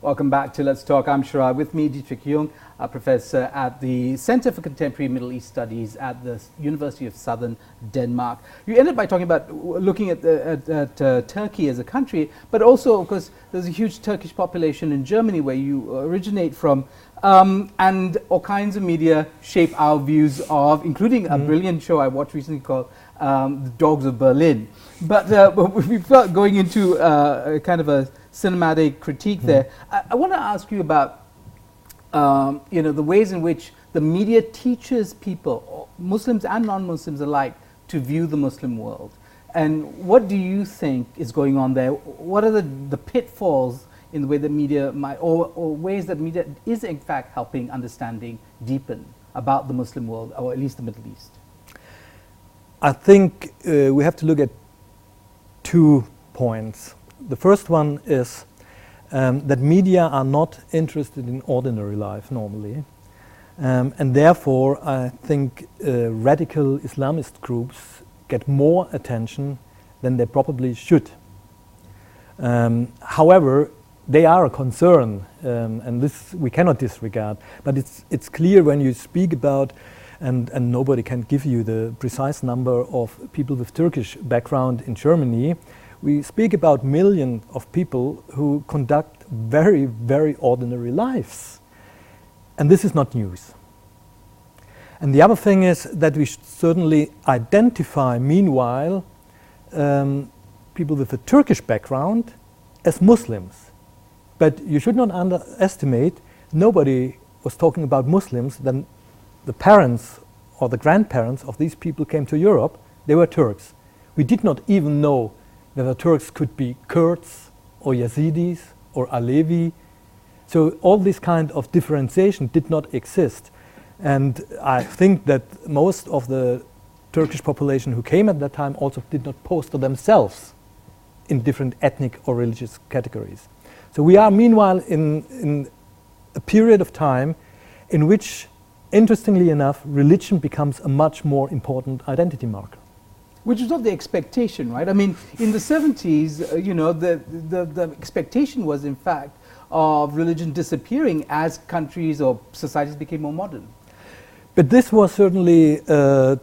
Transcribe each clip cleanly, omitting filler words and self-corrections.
Welcome back to Let's Talk. I'm Sharaad. With me, Dietrich Jung, a professor at the Center for Contemporary Middle East Studies at the University of Southern Denmark. You ended by talking about looking at Turkey as a country, but also, of course, there's a huge Turkish population in Germany where you originate from, and all kinds of media shape our views of, including a brilliant show I watched recently called The Dogs of Berlin. But we felt going into kind of a cinematic critique there. I want to ask you about the ways in which the media teaches people, Muslims and non-Muslims alike, to view the Muslim world. And what do you think is going on there? What are the pitfalls in the way that media might, or ways that media is in fact helping understanding deepen about the Muslim world, or at least the Middle East? I think we have to look at 2 points. The first one is that media are not interested in ordinary life normally, and therefore I think radical Islamist groups get more attention than they probably should. However, they are a concern, and this we cannot disregard, but it's clear when you speak about, and nobody can give you the precise number of people with Turkish background in Germany. We speak about millions of people who conduct very, very ordinary lives. And this is not news. And the other thing is that we should certainly identify, meanwhile, people with a Turkish background as Muslims. But you should not underestimate, nobody was talking about Muslims then the parents or the grandparents of these people came to Europe. They were Turks. We did not even know whether Turks could be Kurds or Yazidis or Alevi. So all this kind of differentiation did not exist. And I think that most of the Turkish population who came at that time also did not poster themselves in different ethnic or religious categories. So we are meanwhile in a period of time in which, interestingly enough, religion becomes a much more important identity marker. Which is not the expectation, right? I mean, in the 70s, the expectation was, in fact, of religion disappearing as countries or societies became more modern. But this was certainly a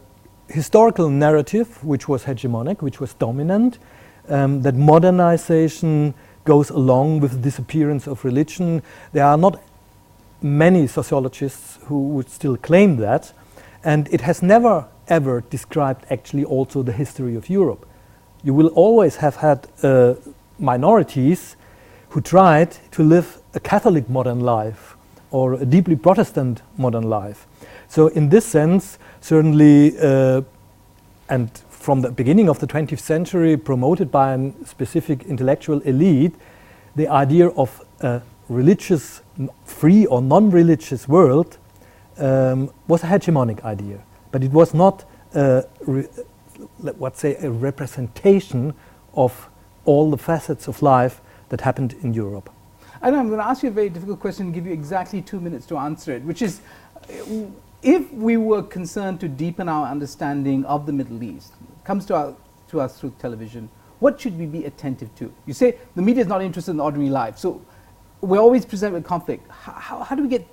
historical narrative which was hegemonic, which was dominant, that modernization goes along with the disappearance of religion. There are not many sociologists who would still claim that, and it has never ever described actually also the history of Europe. You will always have had minorities who tried to live a Catholic modern life or a deeply Protestant modern life. So in this sense, certainly, and from the beginning of the 20th century, promoted by a specific intellectual elite, the idea of a religious, free or non-religious world was a hegemonic idea. But it was not, let's say, a representation of all the facets of life that happened in Europe. And I'm going to ask you a very difficult question and give you exactly 2 minutes to answer it, which is, if we were concerned to deepen our understanding of the Middle East, it comes to us through television, what should we be attentive to? You say the media is not interested in ordinary life, so we're always presented with conflict. How do we get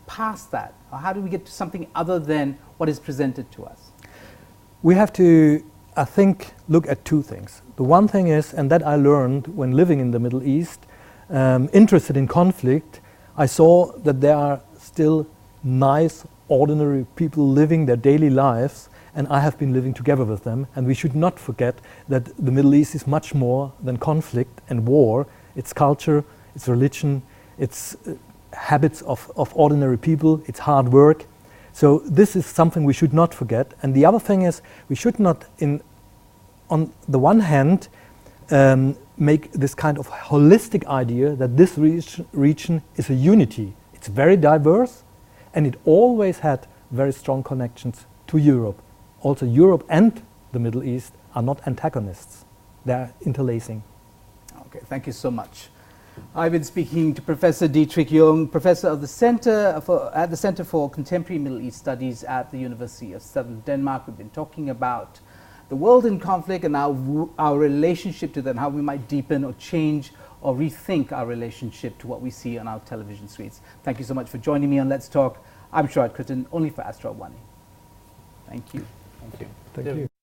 past that? Or how do we get to something other than what is presented to us? We have to, I think, look at 2 things. The one thing is, and that I learned when living in the Middle East, interested in conflict, I saw that there are still nice, ordinary people living their daily lives, and I have been living together with them. And we should not forget that the Middle East is much more than conflict and war. It's culture, it's religion, it's habits of ordinary people, it's hard work. So this is something we should not forget. And the other thing is, we should not, on the one hand, make this kind of holistic idea that this region is a unity. It's very diverse, and it always had very strong connections to Europe. Also, Europe and the Middle East are not antagonists. They're interlacing. Okay, thank you so much. I've been speaking to Professor Dietrich Jung, professor of the at the Center for Contemporary Middle East Studies at the University of Southern Denmark. We've been talking about the world in conflict and our relationship to that, and how we might deepen or change or rethink our relationship to what we see on our television screens. Thank you so much for joining me on Let's Talk. I'm Sharaad Kuttan, only for Astro AWANI. Thank you. Thank you. Thank you.